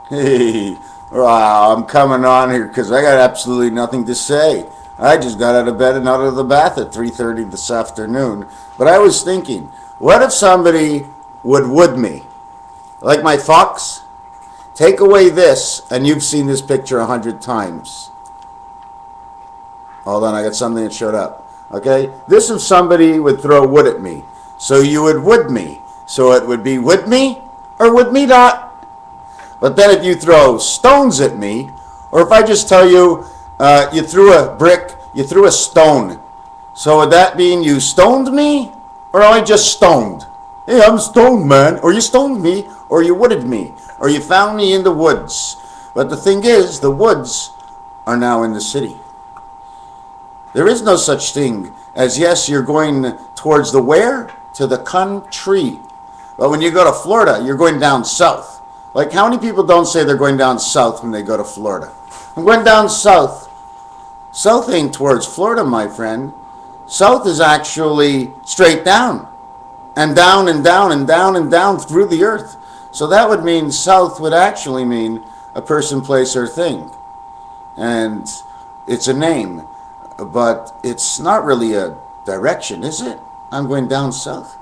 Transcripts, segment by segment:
Hey, wow, I'm coming on here because I got absolutely nothing to say. I just got out of bed and out of the bath at 3:30 this afternoon. But I was thinking, what if somebody would me? Like my fox? Take away this, and you've seen this picture 100 times. Hold on, I got something that showed up. Okay? This if somebody would throw wood at me. So you would me. So it would be would me or would me not. But then if you throw stones at me, or if I just tell you you threw a brick, you threw a stone. So would that mean you stoned me? Or am I just stoned? Hey, I'm stoned, man. Or you stoned me, or you wooded me, or you found me in the woods. But the thing is, the woods are now in the city. There is no such thing as, yes, you're going towards the where? To the country. But when you go to Florida, you're going down south. Like, how many people don't say they're going down south when they go to Florida? I'm going down south. South ain't towards Florida, my friend. South is actually straight down. And down and down and down and down through the earth. So that would mean south would actually mean a person, place, or thing. And it's a name. But it's not really a direction, is it? I'm going down south.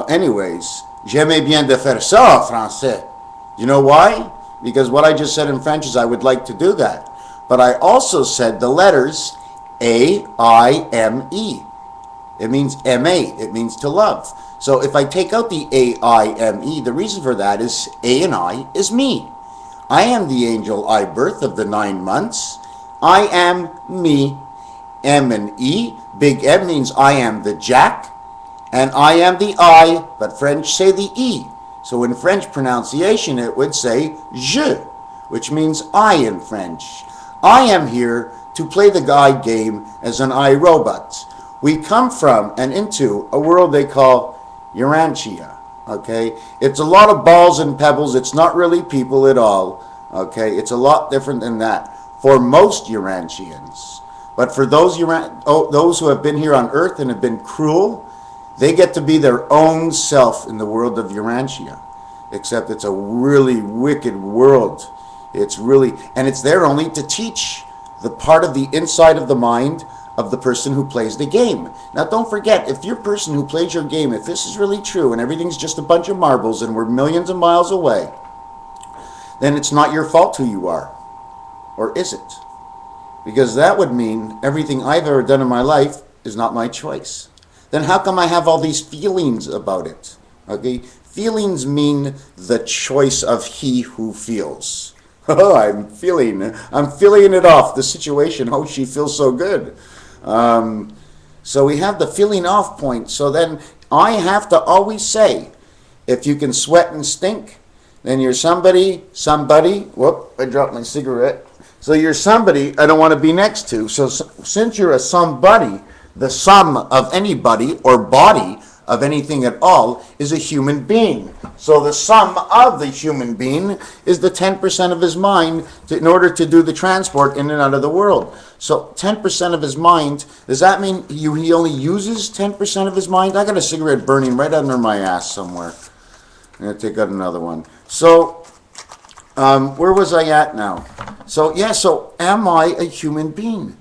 Anyways, j'aimais bien de faire ça en français. You know why? Because what I just said in French is I would like to do that. But I also said the letters A-I-M-E. It means M-A. It means to love. So if I take out the A-I-M-E, the reason for that is A and I is me. I am the angel I birth of the 9 months. I am me. M and E. Big M means I am the Jack. And I am the I, but French say the E. So in French pronunciation, it would say je, which means I in French. I am here to play the guide game as an iRobot. We come from and into a world they call Urantia. Okay? It's a lot of balls and pebbles. It's not really people at all. Okay? It's a lot different than that for most Urantians. But for those who have been here on Earth and have been cruel, they get to be their own self in the world of Urantia. Except it's a really wicked world. It's really, and it's there only to teach the part of the inside of the mind of the person who plays the game. Now don't forget, if you're a person who plays your game, if this is really true and everything's just a bunch of marbles and we're millions of miles away, then it's not your fault who you are. Or is it? Because that would mean everything I've ever done in my life is not my choice. Then how come I have all these feelings about it? Okay, feelings mean the choice of he who feels. Oh, I'm feeling it off, the situation. Oh, she feels so good. So we have the feeling off point. So then I have to always say, if you can sweat and stink, then you're somebody, whoop, I dropped my cigarette. So you're somebody I don't want to be next to. So since you're a somebody, the sum of anybody or body of anything at all is a human being. So the sum of the human being is the 10% of his mind in order to do the transport in and out of the world. So 10% of his mind, does that mean he only uses 10% of his mind? I got a cigarette burning right under my ass somewhere. I'm going to take out another one. So where was I at now? So yeah, so am I a human being?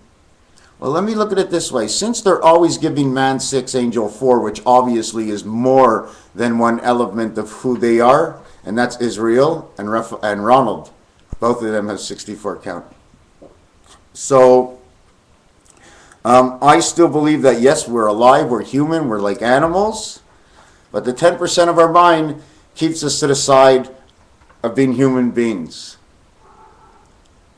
Well, let me look at it this way. Since they're always giving man 6, angel 4, which obviously is more than one element of who they are, and that's Israel and Ronald. Both of them have 64 count. So I still believe that, yes, we're alive, we're human, we're like animals, but the 10% of our mind keeps us to the side of being human beings.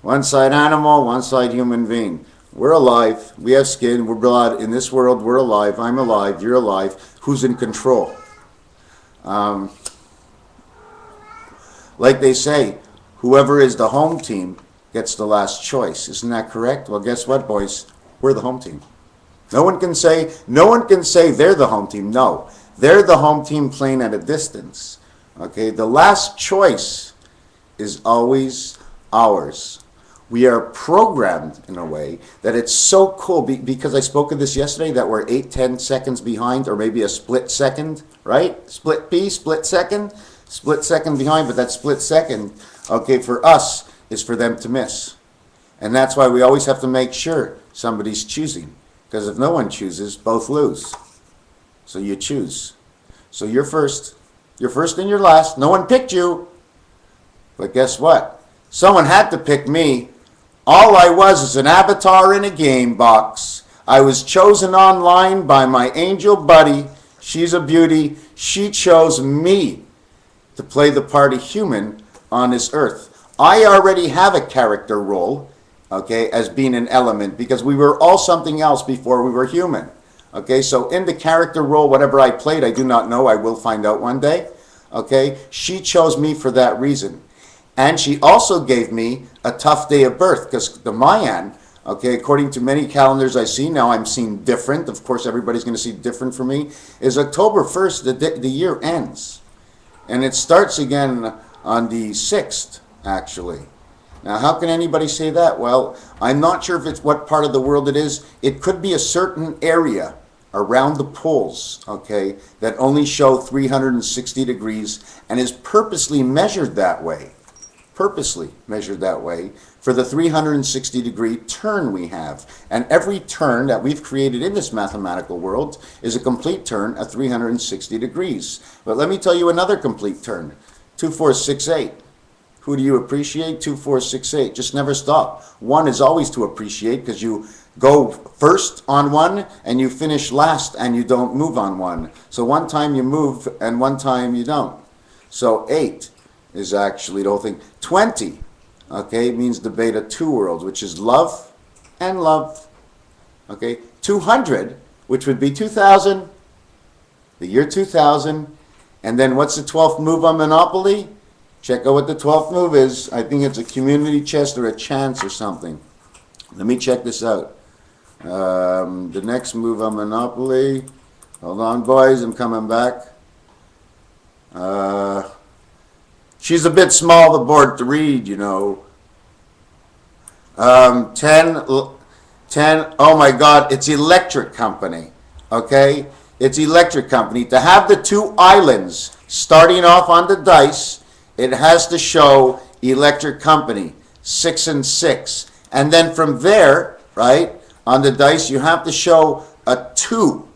One side animal, one side human being. We're alive. We have skin. We're blood. In this world, we're alive. I'm alive. You're alive. Who's in control? Like they say, whoever is the home team gets the last choice. Isn't that correct? Well, guess what, boys? We're the home team. No one can say they're the home team. No, they're the home team playing at a distance. Okay, the last choice is always ours. We are programmed in a way that it's so cool, because I spoke of this yesterday, that we're 8-10 seconds behind, or maybe a split second, right? Split second. Split second behind, but that split second, okay, for us is for them to miss. And that's why we always have to make sure somebody's choosing. Because if no one chooses, both lose. So you choose. So you're first. You're first and you're last. No one picked you. But guess what? Someone had to pick me. All I was is an avatar in a game box. I was chosen online by my angel buddy. She's a beauty. She chose me to play the part of human on this earth. I already have a character role, okay, as being an element, because we were all something else before we were human. Okay, so in the character role, whatever I played, I do not know. I will find out one day. Okay, she chose me for that reason. And she also gave me a tough day of birth, because the Mayan, okay, according to many calendars I see, now I'm seeing different, of course everybody's going to see different for me, is October 1st, the year ends. And it starts again on the 6th, actually. Now, how can anybody say that? Well, I'm not sure if it's what part of the world it is. It could be a certain area around the poles, okay, that only show 360 degrees and is purposely measured that way. Purposely measured that way for the 360 degree turn we have. And every turn that we've created in this mathematical world is a complete turn at 360 degrees. But let me tell you another complete turn. 2, 4, 6, 8. Who do you appreciate? 2, 4, 6, 8. Just never stop. 1 is always to appreciate because you go first on 1 and you finish last and you don't move on 1. So one time you move and one time you don't. So 8 is actually the whole thing. 20, okay, means the beta 2 worlds, which is love and love. Okay, 200, which would be 2000, the year 2000. And then what's the 12th move on Monopoly? Check out what the 12th move is. I think it's a community chest or a chance or something. Let me check this out. The next move on Monopoly. Hold on, boys, I'm coming back. She's a bit small, the board, to read, you know. 10, oh my God, it's electric company, okay? It's electric company. To have the 2 islands starting off on the dice, it has to show electric company, 6 and 6. And then from there, right, on the dice, you have to show a 2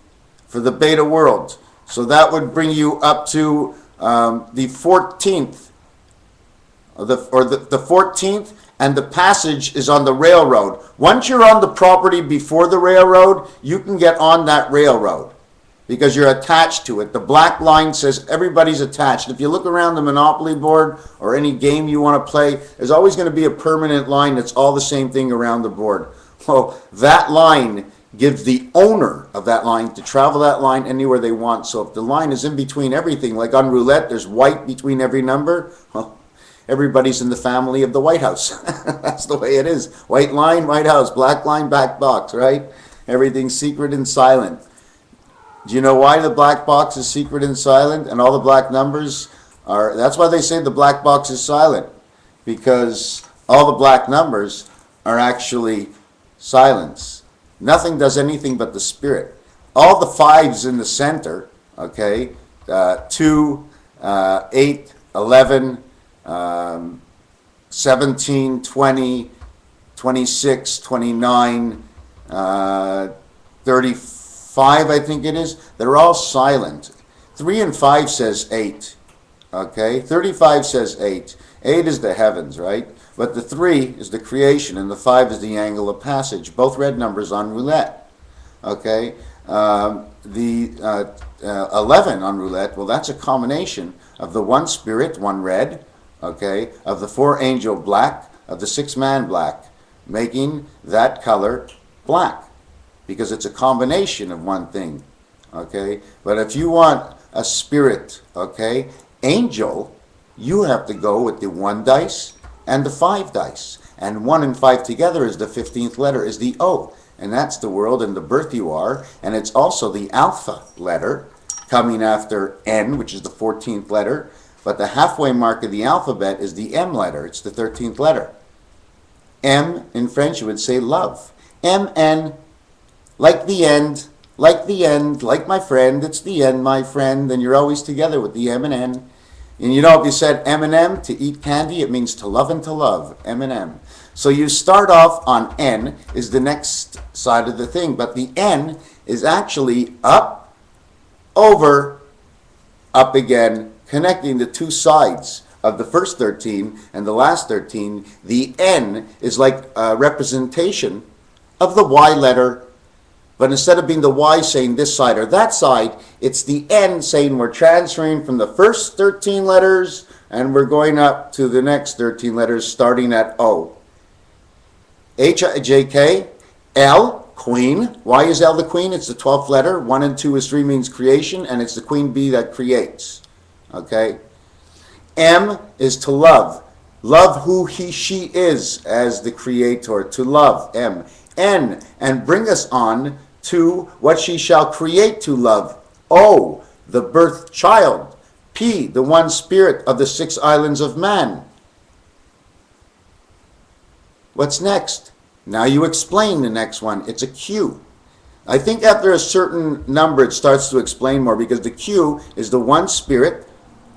for the beta world. So that would bring you up to the 14th. The 14th, and the passage is on the railroad. Once you're on the property before the railroad, you can get on that railroad because you're attached to it. The black line says everybody's attached. If you look around the Monopoly board or any game you want to play, there's always going to be a permanent line that's all the same thing around the board. Well, that line gives the owner of that line to travel that line anywhere they want. So if the line is in between everything, like on roulette, there's white between every number, well, everybody's in the family of the White House. That's the way it is. White line, White House. Black line, black box, right? Everything's secret and silent. Do you know why the black box is secret and silent and all the black numbers are? That's why they say the black box is silent, because all the black numbers are actually silence. Nothing does anything but the spirit. All the 5s in the center, okay, 2, 8, 11, 17, 20, 26, 29, 35, I think it is. They're all silent. 3 and 5 says 8. Okay? 35 says 8. 8 is the heavens, right? But the 3 is the creation, and the 5 is the angle of passage. Both red numbers on roulette. Okay? The 11 on roulette, well, that's a combination of the 1 spirit, 1 red, okay, of the 4 angel black, of the 6 man black, making that color black, because it's a combination of one thing, okay? But if you want a spirit, okay, angel, you have to go with the 1 dice and the 5 dice. And 1 and 5 together is the 15th letter, is the O. And that's the world and the birth you are. And it's also the alpha letter coming after N, which is the 14th letter. But the halfway mark of the alphabet is the M letter. It's the 13th letter. M, in French, you would say love. M-N, like the end, like the end, like my friend. It's the end, my friend. And you're always together with the M and N. And you know, if you said M&M, to eat candy, it means to love and to love, M&M. So you start off on N is the next side of the thing, but the N is actually up, over, up again, connecting the two sides of the first 13 and the last 13. The N is like a representation of the Y letter, but instead of being the Y saying this side or that side, it's the N saying we're transferring from the first 13 letters and we're going up to the next 13 letters starting at O. H, I, J, K, L, Queen. Why is L the Queen? It's the 12th letter. 1 and 2 is 3 means creation, and it's the Queen Bee that creates. Okay? M is to love. Love who he, she is as the creator. To love, M. N, and bring us on to what she shall create to love. O, the birth child. P, the one spirit of the 6 islands of man. What's next? Now you explain the next one. It's a Q. I think after a certain number it starts to explain more, because the Q is the one spirit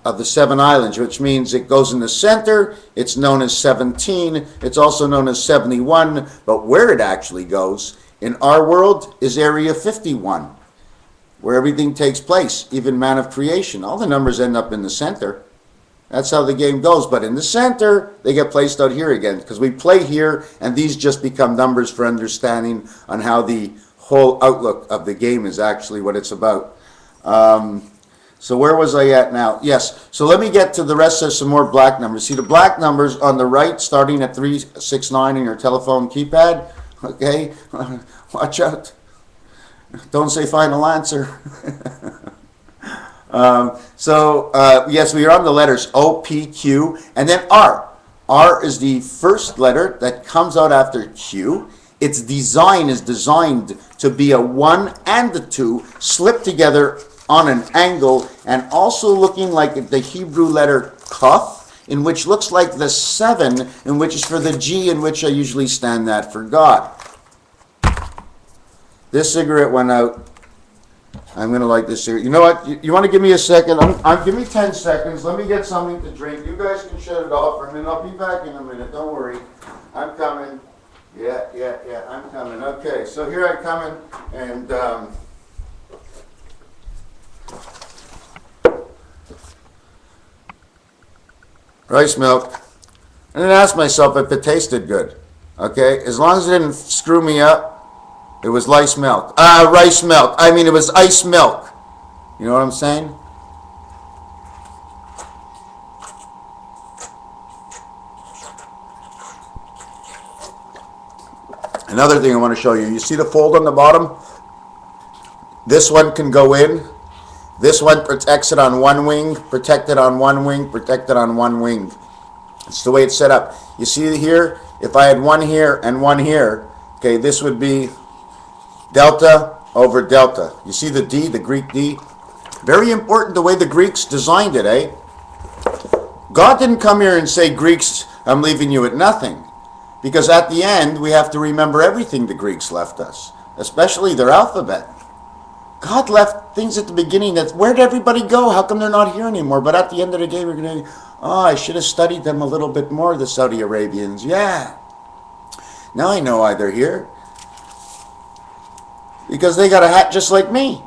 of the 7 islands, which means it goes in the center. It's known as 17. It's also known as 71. But where it actually goes in our world is Area 51, where everything takes place, even man of creation. All the numbers end up in the center. That's how the game goes. But in the center, they get placed out here again, because we play here, and these just become numbers for understanding on how the whole outlook of the game is actually what it's about. So where was I at now? Yes. So let me get to the rest of some more black numbers. See the black numbers on the right, starting at 369 on your telephone keypad. Okay? Watch out. Don't say final answer. Yes, we are on the letters O, P, Q, and then R. R is the first letter that comes out after Q. Its design is designed to be a 1 and a 2 slipped together on an angle, and also looking like the Hebrew letter Kaf, in which looks like the 7, in which is for the G, in which I usually stand that for God. This cigarette went out. I'm going to light this cigarette. You know what? You want to give me a second? Give me 10 seconds. Let me get something to drink. You guys can shut it off for a minute. I'll be back in a minute. Don't worry. I'm coming. Yeah, I'm coming. Okay, so here I come in, and rice milk. I didn't ask myself if it tasted good. Okay, as long as it didn't screw me up, it was rice milk. Rice milk. I mean, it was ice milk. You know what I'm saying? Another thing I want to show you. You see the fold on the bottom? This one can go in. This one protects it on one wing, protected on one wing, protected on one wing. It's the way it's set up. You see here, if I had one here and one here, okay, this would be delta over delta. You see the D, the Greek D? Very important the way the Greeks designed it, eh? God didn't come here and say, Greeks, I'm leaving you at nothing. Because at the end, we have to remember everything the Greeks left us, especially their alphabet. God left things at the beginning that, where'd everybody go? How come they're not here anymore? But at the end of the day, we're going to, I should have studied them a little bit more, the Saudi Arabians. Yeah. Now I know why they're here. Because they got a hat just like me.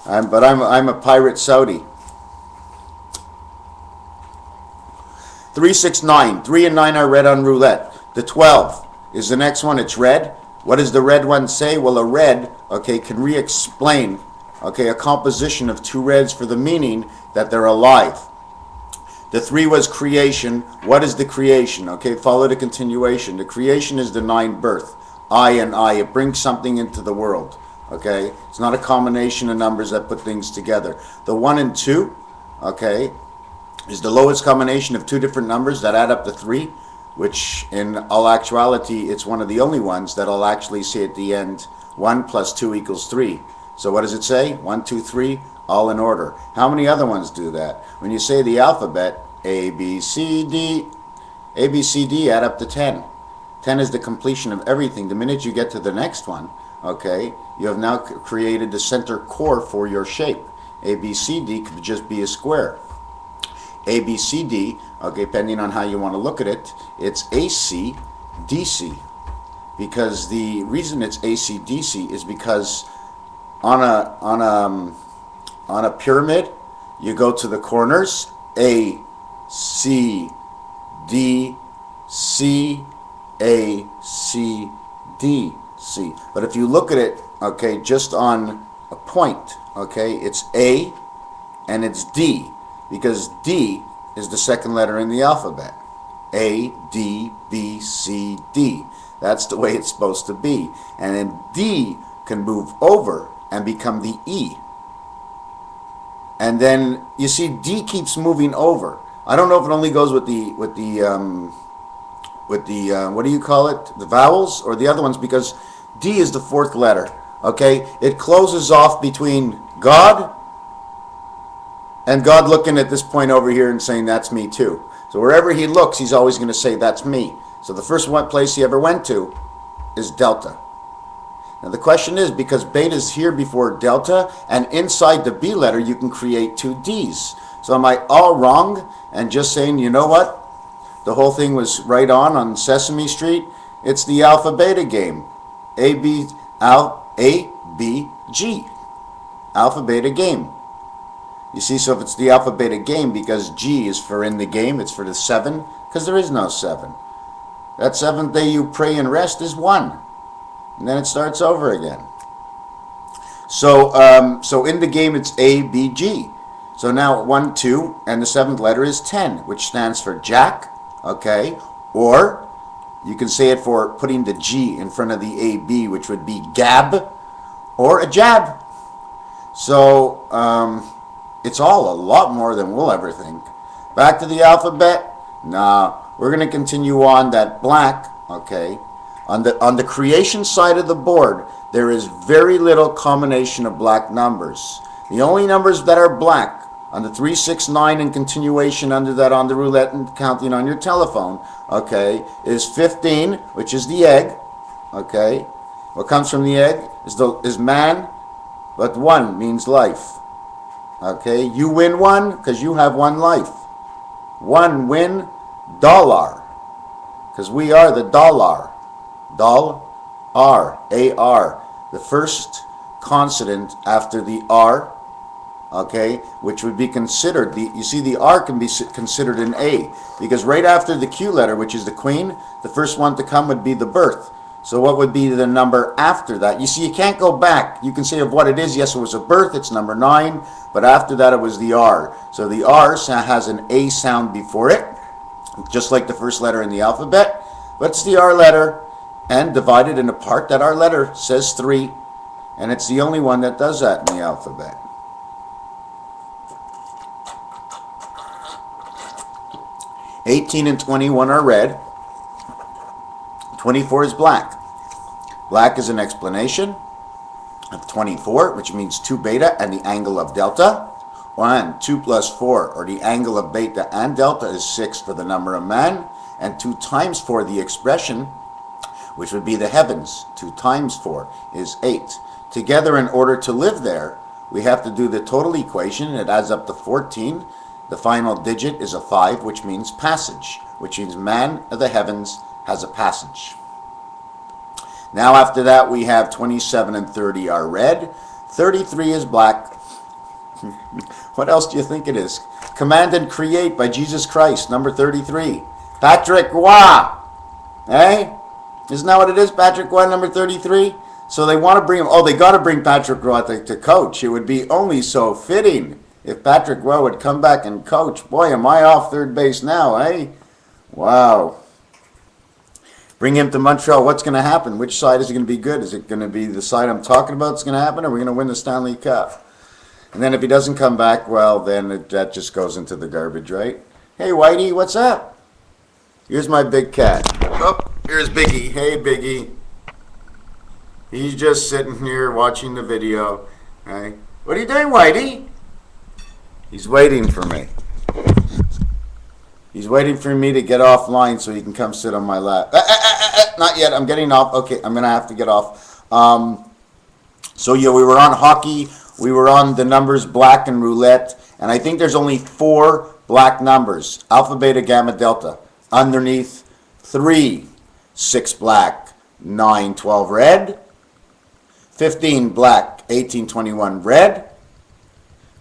I'm a pirate Saudi. 369. 3 and 9 are red on roulette. The 12 is the next one. It's red. What does the red one say? Well, a red, okay, can re-explain, okay, a composition of two reds for the meaning that they're alive. The 3 was creation. What is the creation? Okay, follow the continuation. The creation is the 9 birth. I and I. It brings something into the world. Okay, it's not a combination of numbers that put things together. The 1 and 2, okay, is the lowest combination of two different numbers that add up to 3, which in all actuality, it's one of the only ones that I'll actually say at the end, 1 plus 2 equals 3. So what does it say? 1, 2, 3, all in order. How many other ones do that? When you say the alphabet, A, B, C, D add up to 10. 10 is the completion of everything. The minute you get to the next one, okay, you have now created the center core for your shape. ABCD could just be a square. ABCD, okay, depending on how you want to look at it, it's AC/DC. Because the reason it's AC/DC is because on a pyramid, you go to the corners, A, C, D, C, A, C, D, C. But if you look at it, okay, just on a point, okay, it's A and it's D, because D is the second letter in the alphabet. A, D, B, C, D. That's the way it's supposed to be. And then D can move over and become the E. And then you see D keeps moving over. I don't know if it only goes with the what do you call it? The vowels or the other ones, because D is the fourth letter. Okay? It closes off between God and God looking at this point over here and saying, that's me too. So wherever he looks, he's always going to say, that's me. So the first place he ever went to is delta. Now the question is, because beta is here before delta, and inside the B letter you can create two D's. So am I all wrong and just saying, you know what? The whole thing was right on Sesame Street? It's the alpha beta game. A, B, G. Alpha beta game. You see, so if it's the alpha beta game, because G is for in the game, it's for the 7, because there is no 7. That seventh day you pray and rest is 1. And then it starts over again. So so in the game it's A, B, G. So now 1, 2, and the seventh letter is 10, which stands for Jack, okay? Or you can say it for putting the G in front of the A, B, which would be Gab, or a jab. So it's all a lot more than we'll ever think. Back to the alphabet? Nah. We're going to continue on that black, okay? On the creation side of the board, there is very little combination of black numbers. The only numbers that are black on the 3, 6, 9 and continuation under that on the roulette and counting on your telephone, okay, is 15, which is the egg, okay? What comes from the egg is man, but 1 means life, okay? You win 1 because you have 1 life. 1 win dollar, because we are the dollar. R, A-R, the first consonant after the R, okay, which would be considered, you see the R can be considered an A, because right after the Q letter, which is the queen, the first one to come would be the birth. So what would be the number after that? You see, you can't go back. You can say of what it is, yes, it was a birth, it's number 9, but after that it was the R. So the R has an A sound before it, just like the first letter in the alphabet, but it's the R letter, and divided in a part, that R letter says 3, and it's the only one that does that in the alphabet. (18) and 21 are red. 24 is black. Black is an explanation of 24, which means 2 beta and the angle of delta. 1, 2 plus 4, or the angle of beta and delta, is 6 for the number of man, and 2 times 4, the expression, which would be the heavens. 2 times 4 is 8. Together, in order to live there, we have to do the total equation. It adds up to 14. The final digit is a 5, which means passage, which means man of the heavens has a passage. Now after that, we have 27 and 30 are red. 33 is black. What else do you think it is? Command and create by Jesus Christ, number 33. Patrick Roy. Eh? Isn't that what it is, Patrick Roy, number 33? So they want to bring him. Oh, they got to bring Patrick Roy to coach. It would be only so fitting if Patrick Roy would come back and coach. Boy, am I off third base now, eh? Wow. Bring him to Montreal. What's going to happen? Which side is it going to be good? Is it going to be the side I'm talking about that's going to happen, or are we going to win the Stanley Cup? And then if he doesn't come back, well, then that just goes into the garbage, right? Hey, Whitey, what's up? Here's my big cat. Oh, here's Biggie. Hey, Biggie. He's just sitting here watching the video. Right? What are you doing, Whitey? He's waiting for me. He's waiting for me to get offline so he can come sit on my lap. Not yet. I'm getting off. Okay, I'm going to have to get off. So, yeah, we were on hockey. we were on the numbers black and roulette, and I think there's only 4 black numbers, alpha, beta, gamma, delta. Underneath 3, 6 black, 9, 12 red, 15 black, 18, 21 red,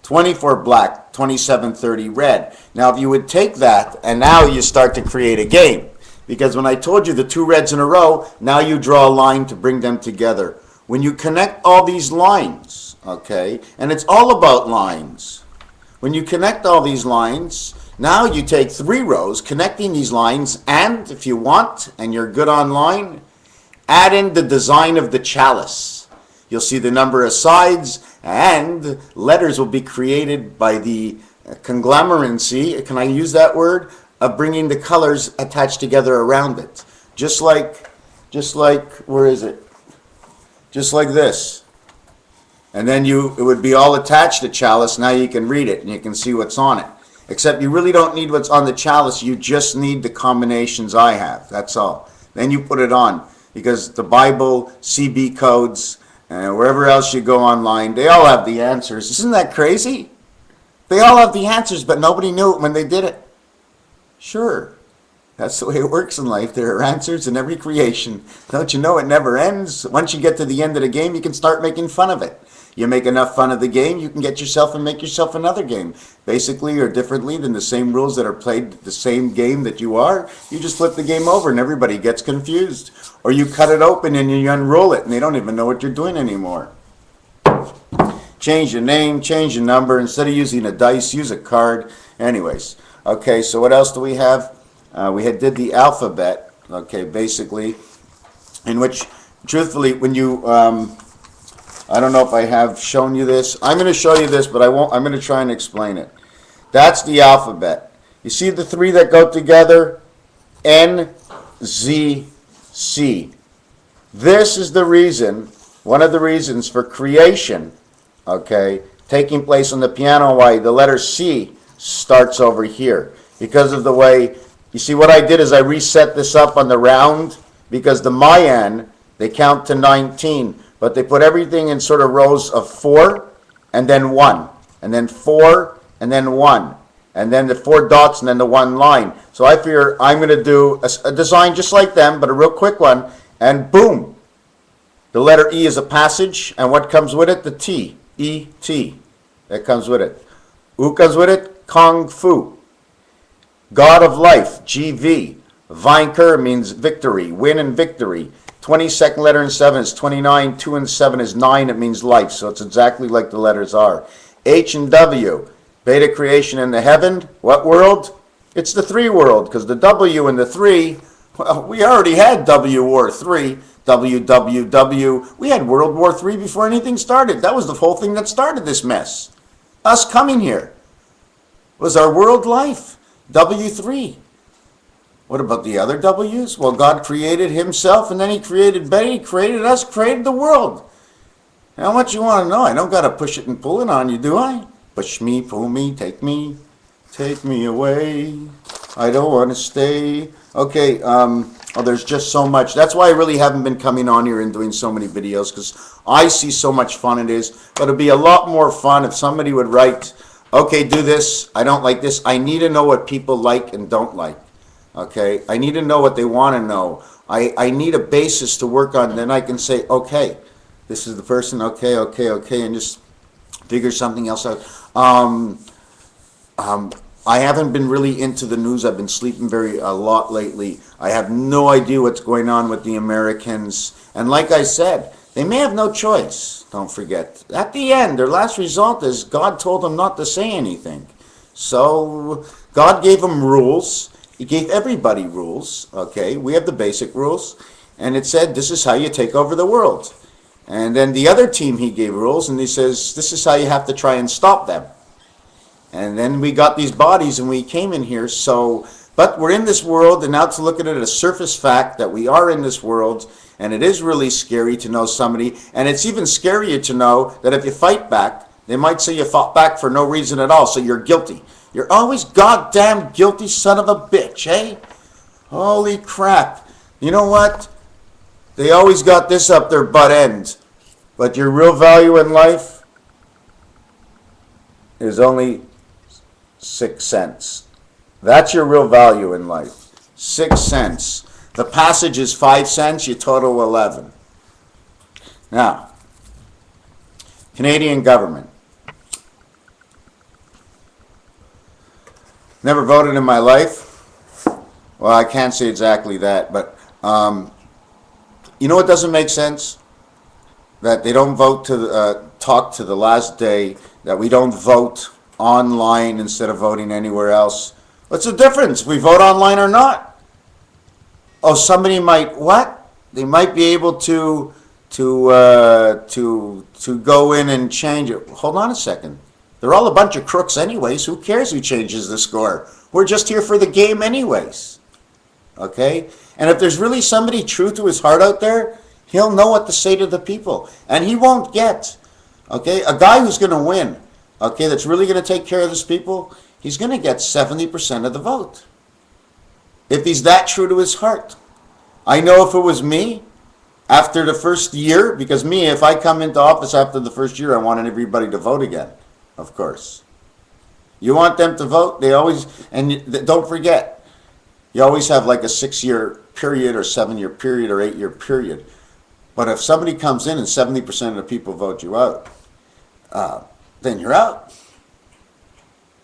24 black, 27, 30 red. Now if you would take that and now you start to create a game, because when I told you the 2 reds in a row, now you draw a line to bring them together. When you connect all these lines, okay, and it's all about lines. When you connect all these lines, now you take 3 rows connecting these lines, and if you want, and you're good online, add in the design of the chalice. You'll see the number of sides, and letters will be created by the conglomeracy, can I use that word, of bringing the colors attached together around it. Just like, where is it? Just like this. And then it would be all attached to chalice. Now you can read it and you can see what's on it. Except you really don't need what's on the chalice. You just need the combinations I have. That's all. Then you put it on. Because the Bible, CB codes, and wherever else you go online, they all have the answers. Isn't that crazy? They all have the answers, but nobody knew it when they did it. Sure. That's the way it works in life. There are answers in every creation. Don't you know it never ends? Once you get to the end of the game, you can start making fun of it. You make enough fun of the game, you can get yourself and make yourself another game. Basically or differently than the same rules that are played the same game that you are, you just flip the game over and everybody gets confused. Or you cut it open and you unroll it and they don't even know what you're doing anymore. Change your name, change your number. Instead of using a dice, use a card. Anyways, okay, so what else do we have? We did the alphabet, okay, basically, in which, truthfully, when you, I don't know if I have shown you this. I'm going to show you this, but I won't. I'm going to try and explain it. That's the alphabet. You see the 3 that go together? N, Z, C. This is the reason, one of the reasons for creation, okay, taking place on the piano, why the letter C starts over here. Because of the way, you see what I did is I reset this up on the round, because the Mayan, they count to 19, but they put everything in sort of rows of 4 and then 1, and then 4 and then 1, and then the 4 dots and then the 1 line. So I figure I'm going to do a design just like them, but a real quick one, and boom. The letter E is a passage, and what comes with it? The T, E-T, that comes with it. Who comes with it? Kung Fu. God of Life, GV. Vinker means victory, win and victory. 22nd letter in 7 is 29. 2 and 7 is 9. It means life, so it's exactly like the letters are. H and W, beta creation in the heaven. What world? It's the 3 world, because the W and the 3, well, we already had W War 3. WWW. We had World War 3 before anything started. That was the whole thing that started this mess. Us coming here was our world life. W3. What about the other W's? Well, God created himself, and then he created Betty, he created us, created the world. How much you want to know? I don't got to push it and pull it on you, do I? Push me, pull me, take me away. I don't want to stay. Okay, oh, there's just so much. That's why I really haven't been coming on here and doing so many videos, because I see so much fun it is. But it'd be a lot more fun if somebody would write, okay, do this, I don't like this. I need to know what people like and don't like. Okay, I need to know what they want to know. I need a basis to work on, then I can say, okay, this is the person, okay, and just figure something else out. I haven't been really into the news. I've been sleeping a lot lately. I have no idea what's going on with the Americans. And like I said, they may have no choice, don't forget. At the end, their last result is God told them not to say anything. So God gave them rules. He gave everybody rules, okay? We have the basic rules. And it said, this is how you take over the world. And then the other team, he gave rules, and he says, this is how you have to try and stop them. And then we got these bodies, and we came in here. So, but we're in this world, and now to look at it, a surface fact that we are in this world, and it is really scary to know somebody. And it's even scarier to know that if you fight back, they might say you fought back for no reason at all, so you're guilty. You're always goddamn guilty son of a bitch, eh? Holy crap. You know what? They always got this up their butt end. But your real value in life, is only 6 cents. That's your real value in life. 6 cents. The passage is 5 cents, you total 11. Now, Canadian government. Never voted in my life. Well, I can't say exactly that, but you know what doesn't make sense? That they don't vote to talk to the last day, that we don't vote online instead of voting anywhere else. What's the difference? We vote online or not? Oh, somebody might what? They might be able to go in and change it. Hold on a second. They're all a bunch of crooks anyways. Who cares who changes the score? We're just here for the game anyways. Okay? And if there's really somebody true to his heart out there, he'll know what to say to the people. And he won't get, okay, a guy who's going to win, okay, that's really going to take care of his people, he's going to get 70% of the vote. If he's that true to his heart. I know if it was me, after the first year, because me, if I come into office after the first year, I want everybody to vote again, of course. You want them to vote, they always, and don't forget, you always have like a 6-year period or 7-year period or 8-year period. But if somebody comes in and 70% of the people vote you out, then you're out.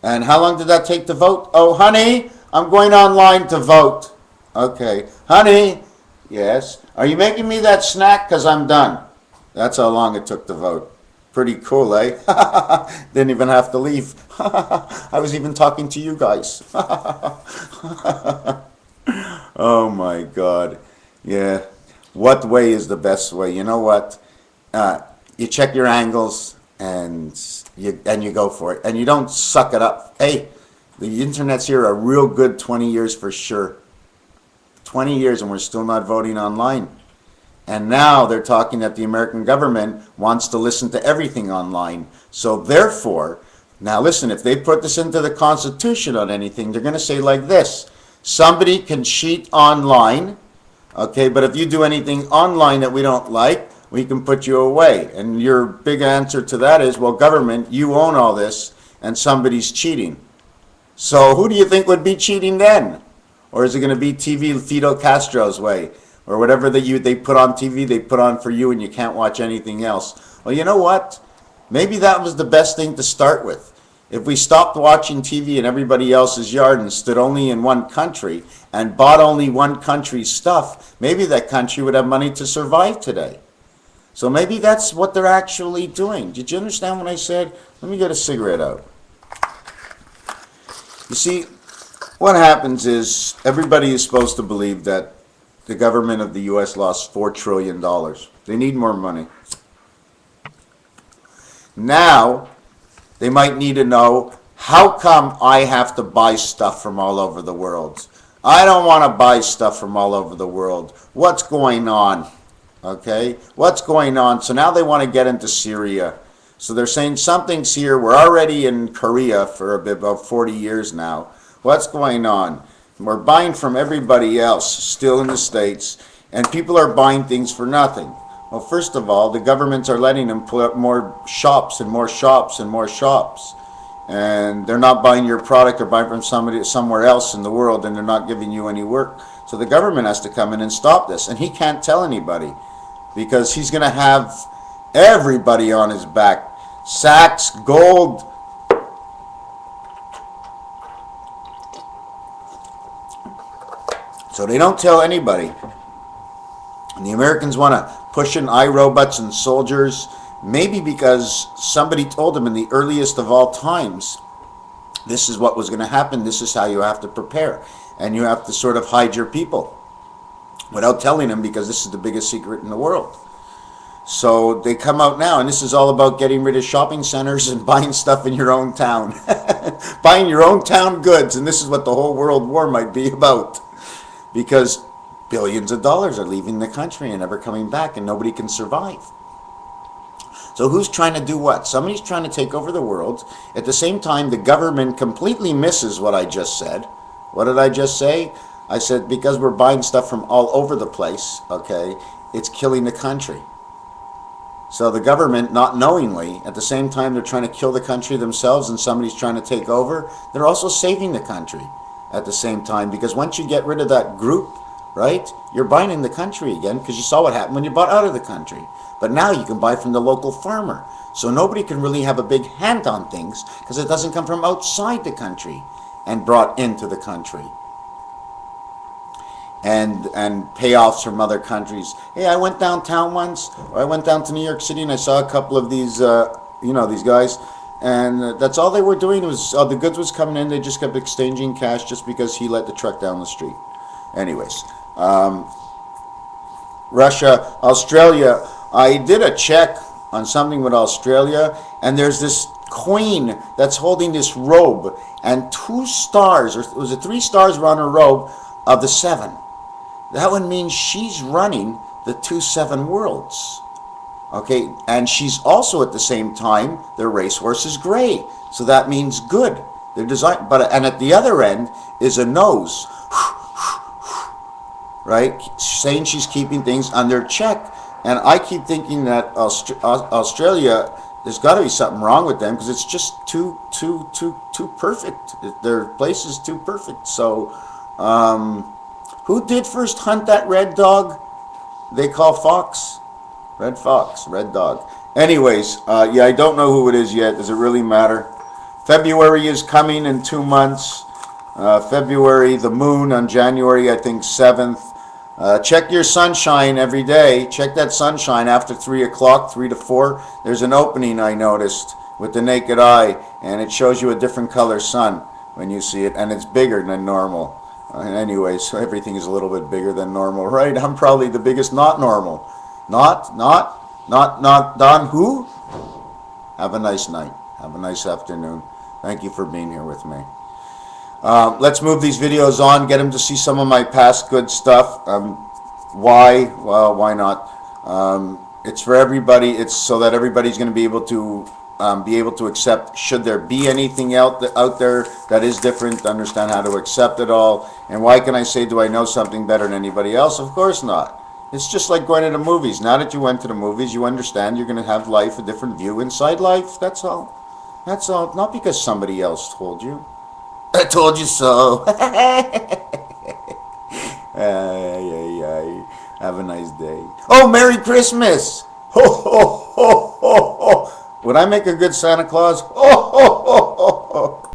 And how long did that take to vote? Oh, honey, I'm going online to vote. Okay. Honey, yes. Are you making me that snack? Because I'm done. That's how long it took to vote. Pretty cool, eh? Didn't even have to leave. I was even talking to you guys. Oh my God. Yeah. What way is the best way? You know what? You check your angles and you go for it. And you don't suck it up. Hey, the internet's here a real good 20 years for sure. 20 years and we're still not voting online. And now they're talking that the American government wants to listen to everything online. So therefore, now listen, if they put this into the Constitution on anything, they're going to say like this. Somebody can cheat online, okay, but if you do anything online that we don't like, we can put you away. And your big answer to that is, well, government, you own all this, and somebody's cheating. So who do you think would be cheating then? Or is it going to be TV Fidel Castro's way? Or whatever they put on TV, they put on for you and you can't watch anything else. Well, you know what? Maybe that was the best thing to start with. If we stopped watching TV in everybody else's yard and stood only in one country and bought only one country's stuff, maybe that country would have money to survive today. So maybe that's what they're actually doing. Did you understand what I said? Let me get a cigarette out. You see, what happens is everybody is supposed to believe that the government of the U.S. lost $4 trillion. They need more money. Now, they might need to know, how come I have to buy stuff from all over the world? I don't want to buy stuff from all over the world. What's going on? Okay? What's going on? So now they want to get into Syria. So they're saying something's here. We're already in Korea for about 40 years now. What's going on? We're buying from everybody else, still in the States, and people are buying things for nothing. Well, first of all, the governments are letting them put up more shops and more shops and more shops. And they're not buying your product, they're buying from somebody somewhere else in the world, and they're not giving you any work. So the government has to come in and stop this. And he can't tell anybody, because he's going to have everybody on his back. Sachs, gold. So they don't tell anybody. And the Americans want to push in iRobots and soldiers, maybe because somebody told them in the earliest of all times, this is what was going to happen, this is how you have to prepare. And you have to sort of hide your people without telling them, because this is the biggest secret in the world. So they come out now, and this is all about getting rid of shopping centers and buying stuff in your own town. Buying your own town goods, and this is what the whole world war might be about. Because billions of dollars are leaving the country and never coming back, and nobody can survive. So who's trying to do what? Somebody's trying to take over the world. At the same time, the government completely misses what I just said. What did I just say? I said, because we're buying stuff from all over the place, okay, it's killing the country. So the government, not knowingly, at the same time they're trying to kill the country themselves and somebody's trying to take over, they're also saving the country at the same time, because once you get rid of that group, right, you're buying in the country again, because you saw what happened when you bought out of the country. But now you can buy from the local farmer. So nobody can really have a big hand on things because it doesn't come from outside the country and brought into the country. And payoffs from other countries. Hey, I went downtown once, or I went down to New York City, and I saw a couple of these, these guys, and that's all they were doing was, the goods was coming in, they just kept exchanging cash just because he let the truck down the street. Anyways, Russia, Australia, I did a check on something with Australia, and there's this queen that's holding this robe, and 2 stars, or was it 3 stars were on her robe of the 7. That one means she's running the 2-7 worlds. Okay, and she's also at the same time, their racehorse is gray. So that means good. They're designed, and at the other end is a nose, right? Saying she's keeping things under check. And I keep thinking that Australia, there's got to be something wrong with them because it's just too perfect. Their place is too perfect. So, who did first hunt that red dog they call fox? Red fox, red dog. Anyways, yeah, I don't know who it is yet. Does it really matter? February is coming in 2 months. February, the moon on January, I think, 7th. Check your sunshine every day. Check that sunshine after 3 o'clock, 3 to 4. There's an opening I noticed with the naked eye, and it shows you a different color sun when you see it, and it's bigger than normal. Anyway, so everything is a little bit bigger than normal, right? I'm probably the biggest not normal. Not Don who? Have a nice night. Have a nice afternoon. Thank you for being here with me. Let's move these videos on, get them to see some of my past good stuff. Why? Well, why not? It's for everybody. It's so that everybody's going to be able to accept, should there be anything out there that is different, understand how to accept it all. And why can I say, do I know something better than anybody else? Of course not. It's just like going to the movies. Now that you went to the movies, you understand you're going to have life, a different view inside life. That's all. That's all. Not because somebody else told you. I told you so. Have a nice day. Oh, Merry Christmas! Ho, ho, ho, ho, ho. Would I make a good Santa Claus? Oh, ho, ho, ho.